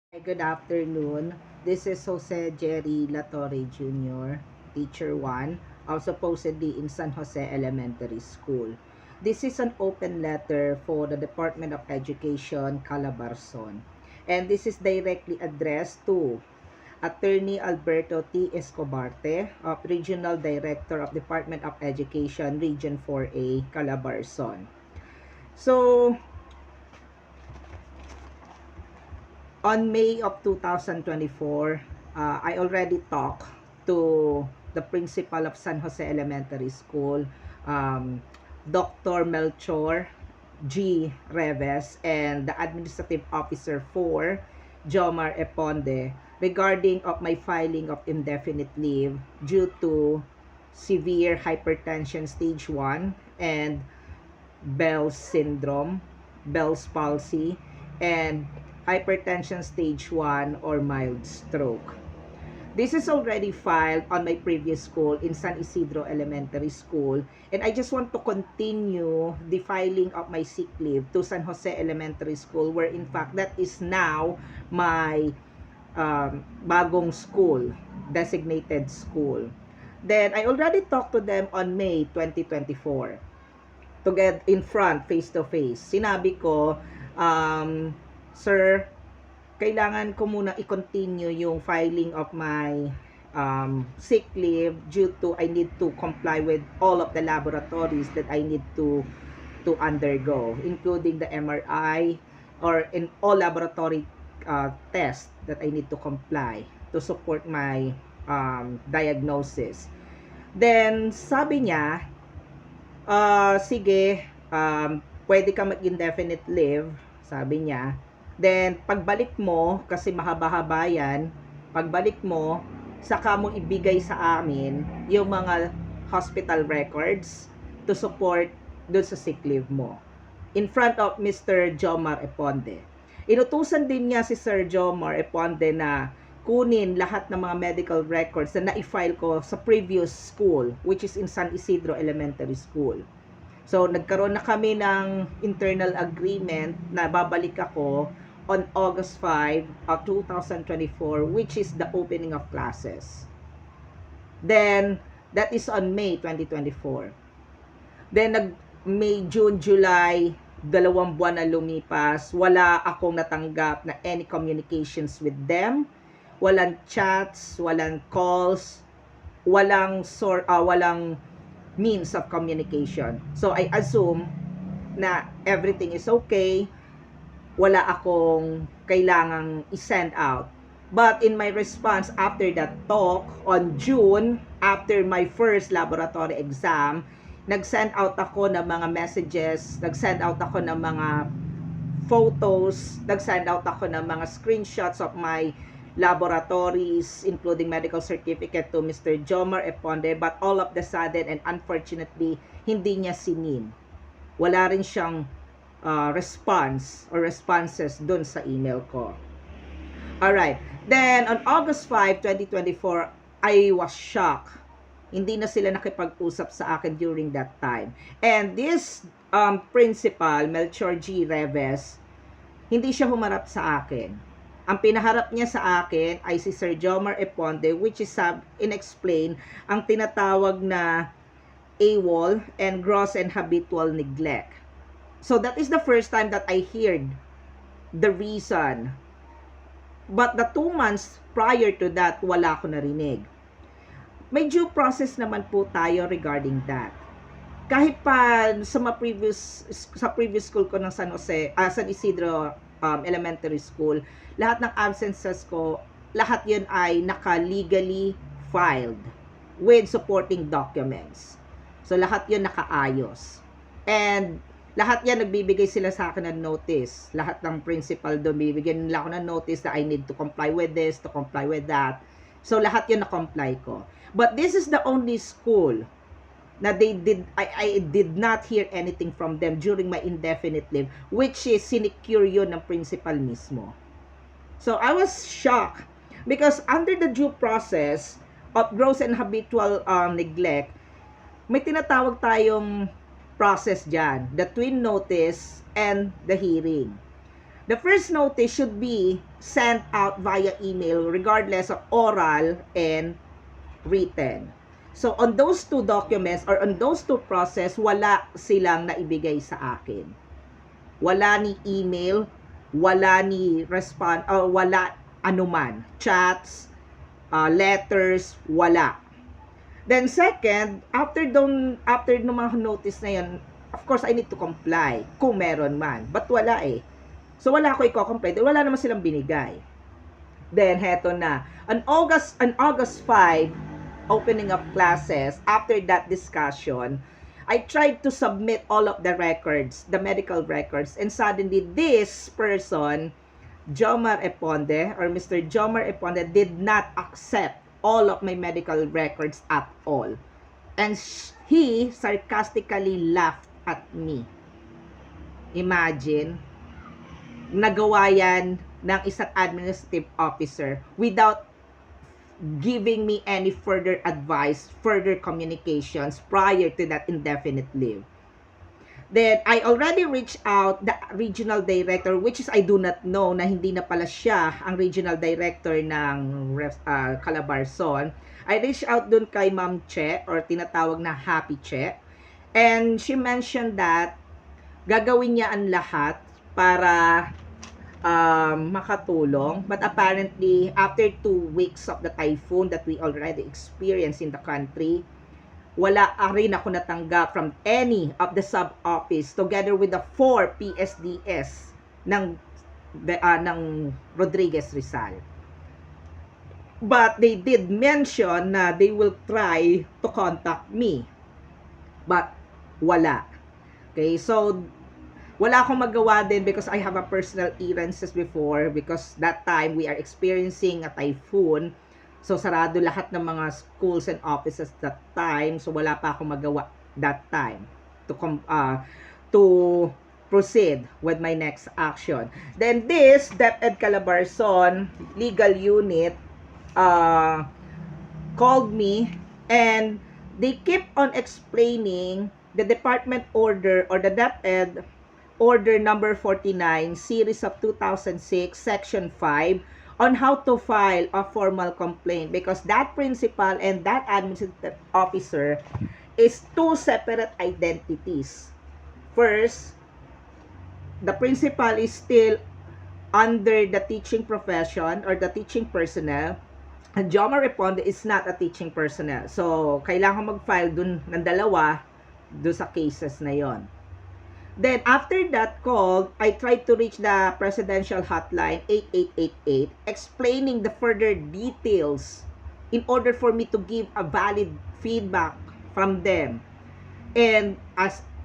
Hi, good afternoon. This is Jose Jerry Latorre Jr., Teacher 1, supposedly in San Jose Elementary School. This is an open letter for the Department of Education, Calabarzon. And this is directly addressed to Attorney Alberto T. Escobarte, Regional Director of Department of Education, Region 4A, Calabarzon. So, on May of 2024, I already talked to the principal of San Jose Elementary School, Dr. Melchor G. Reves, and the administrative officer for Jomar Eponde regarding of my filing of indefinite leave due to severe hypertension stage 1 and Bell's syndrome, Bell's palsy, and hypertension stage 1 or mild stroke. This is already filed on my previous school in San Isidro Elementary School, and I just want to continue the filing of my sick leave to San Jose Elementary School, where in fact that is now my bagong school, designated school. Then I already talked to them on May 2024 to get in front, face to face. Sinabi ko, Sir, kailangan ko muna i-continue yung filing of my sick leave due to I need to comply with all of the laboratories that I need to undergo, including the MRI or in all laboratory tests that I need to comply to support my diagnosis. Then, sabi niya, sige, pwede ka mag-indefinite leave, sabi niya. Then, pagbalik mo, kasi mahaba-haba yan, pagbalik mo, saka mo ibigay sa amin yung mga hospital records to support dun sa sick leave mo. In front of Mr. Jomar Eponde. Inutusan din niya si Sir Jomar Eponde na kunin lahat ng mga medical records na na-file ko sa previous school, which is in San Isidro Elementary School. So, nagkaroon na kami ng internal agreement na babalik ako on August 5 of 2024, which is the opening of classes. Then, that is on May 2024. Then, May, June, July, 2 buwan na lumipas, wala akong natanggap na any communications with them. Walang chats, walang calls, walang means of communication. So I assume na everything is okay. Wala akong kailangang i-send out. But in my response after that talk on June, after my first laboratory exam, nag-send out ako ng mga messages, nag-send out ako ng mga photos, nag-send out ako ng mga screenshots of my laboratories, including medical certificate to Mr. Jomar Eponde, but all of the sudden and unfortunately, hindi niya sinin. Wala rin siyang response or responses dun sa email ko. Alright. Then, on August 5, 2024, I was shocked. Hindi na sila nakipag-usap sa akin during that time. And this principal, Melchor G. Reves, hindi siya humarap sa akin. Ang pinaharap niya sa akin ay si Sir Jomar Eponde, which is inexplain ang tinatawag na AWOL and gross and habitual neglect. So that is the first time that I heard the reason. But the 2 months prior to that, wala ko narinig. May due process naman po tayo regarding that. Kahit pa sa previous school ko ng San Isidro Elementary School, lahat ng absences ko, lahat yun ay naka-legally filed with supporting documents. So, lahat yun nakaayos. And, lahat yan, nagbibigay sila sa akin ng notice. Lahat ng principal doon, bibigyan nila ako ng notice that I need to comply with this, to comply with that. So, lahat yun na-comply ko. But this is the only school na I did not hear anything from them during my indefinite leave, which is sinecure yun ng principal mismo. So I was shocked because under the due process of gross and habitual neglect, may tinatawag tayong process dyan, the twin notice and the hearing. The first notice should be sent out via email regardless of oral and written. So, on those two documents or on those two process, wala silang naibigay sa akin. Wala ni email, wala ni wala anuman. Chats, letters, wala. Then second, after nung mga notice na yan, of course, I need to comply kung meron man. But wala eh. So, wala ako i-comply. Wala naman silang binigay. Then, heto na. On August 5, opening of classes, after that discussion, I tried to submit all of the records, the medical records, and suddenly this person, Jomar Eponde, or Mr. Jomar Eponde, did not accept all of my medical records at all. And he sarcastically laughed at me. Imagine, nagawa yan ng isang administrative officer without giving me any further advice, further communications prior to that indefinite leave. Then, I already reached out the regional director, which is I do not know na hindi na pala siya ang regional director ng Calabarzon. I reached out dun kay Ma'am Che, or tinatawag na Happy Che. And she mentioned that gagawin niya ang lahat para makatulong. But apparently, after 2 weeks of the typhoon that we already experienced in the country, wala rin ako natanggap from any of the sub-office together with the 4 PSDS ng Rodriguez Rizal. But they did mention na they will try to contact me. But wala. Okay, so wala akong magawa din because I have a personal errands before, because that time we are experiencing a typhoon. So, sarado lahat ng mga schools and offices that time. So, wala pa akong magawa that time to proceed with my next action. Then, this DepEd Calabarzon legal unit called me, and they keep on explaining the department order or the DepEd order number 49 series of 2006 section 5 on how to file a formal complaint, because that principal and that administrative officer is two separate identities. First, the principal is still under the teaching profession or the teaching personnel, and Jomar Eponde is not a teaching personnel. So, kailangan mag-file dun ng dalawa dun sa cases na yon. Then, after that call, I tried to reach the presidential hotline 8888, explaining the further details in order for me to give a valid feedback from them. And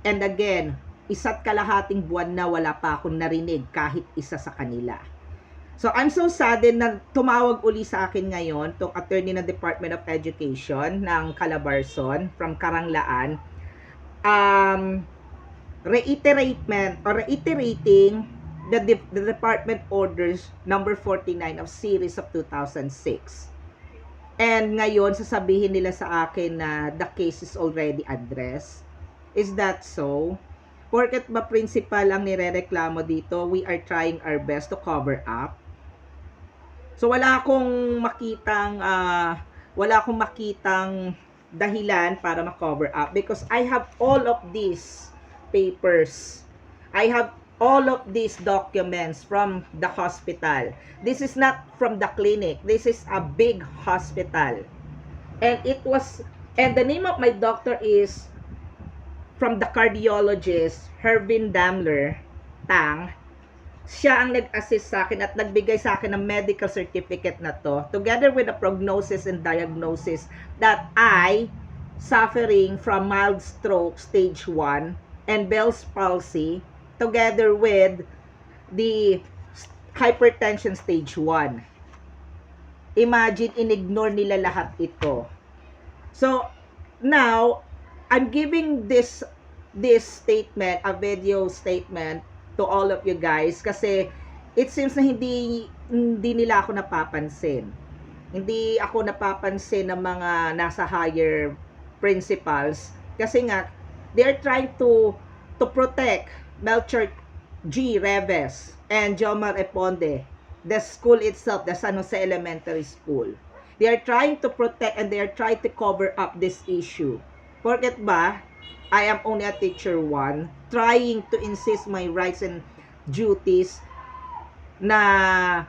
again, isa't kalahating buwan na wala pa akong narinig kahit isa sa kanila. So, I'm so saddened na tumawag uli sa akin ngayon tong attorney ng Department of Education ng Calabarzon from Karanglaan. Reiterating the department orders number 49 of series of 2006. And ngayon, sasabihin nila sa akin na the case is already addressed. Is that so? Porket ba principal ang nirereklamo dito, we are trying our best to cover up. So, wala akong makitang dahilan para ma-cover up, because I have all of these papers. I have all of these documents from the hospital. This is not from the clinic. This is a big hospital. And the name of my doctor is from the cardiologist, Hervin Daimler Tang. Siya ang nag-assist sa akin at nagbigay sa akin ng medical certificate na to, together with a prognosis and diagnosis that I suffering from mild stroke stage 1 and Bell's palsy, together with the hypertension stage 1. Imagine, inignore nila lahat ito. So, now, I'm giving this statement, a video statement, to all of you guys, kasi it seems na hindi nila ako napapansin. Hindi ako napapansin ng mga nasa higher principals, kasi nga, they are trying to protect Melchor G. Reves and Jomar Eponde, the school itself, the San Jose Elementary School. They are trying to protect and they are trying to cover up this issue. Porket ba, I am only a teacher one, trying to insist my rights and duties na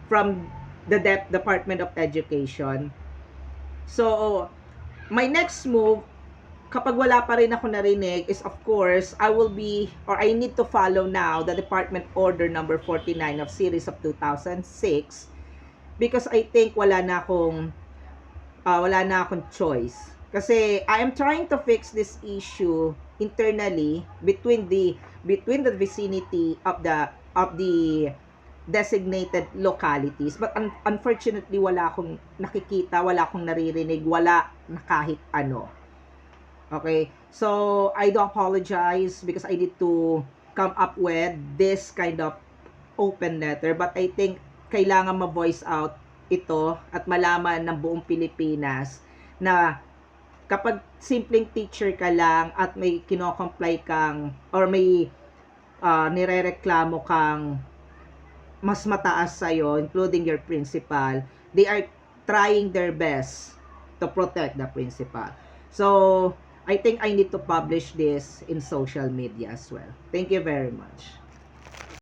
from the Department of Education. So, my next move, kapag wala pa rin ako narinig, is of course, I will be, or I need to follow now the Department Order number 49 of series of 2006 because I think wala na akong choice. Kasi I am trying to fix this issue internally between the vicinity of the designated localities, but unfortunately wala akong nakikita, wala akong naririnig, wala na kahit ano. Okay, so I do apologize because I need to come up with this kind of open letter, but I think kailangan ma-voice out ito at malaman ng buong Pilipinas na kapag simpleng teacher ka lang at may kino-comply kang or may nirereklamo kang mas mataas sa'yo, including your principal, they are trying their best to protect the principal. So, I think I need to publish this in social media as well. Thank you very much.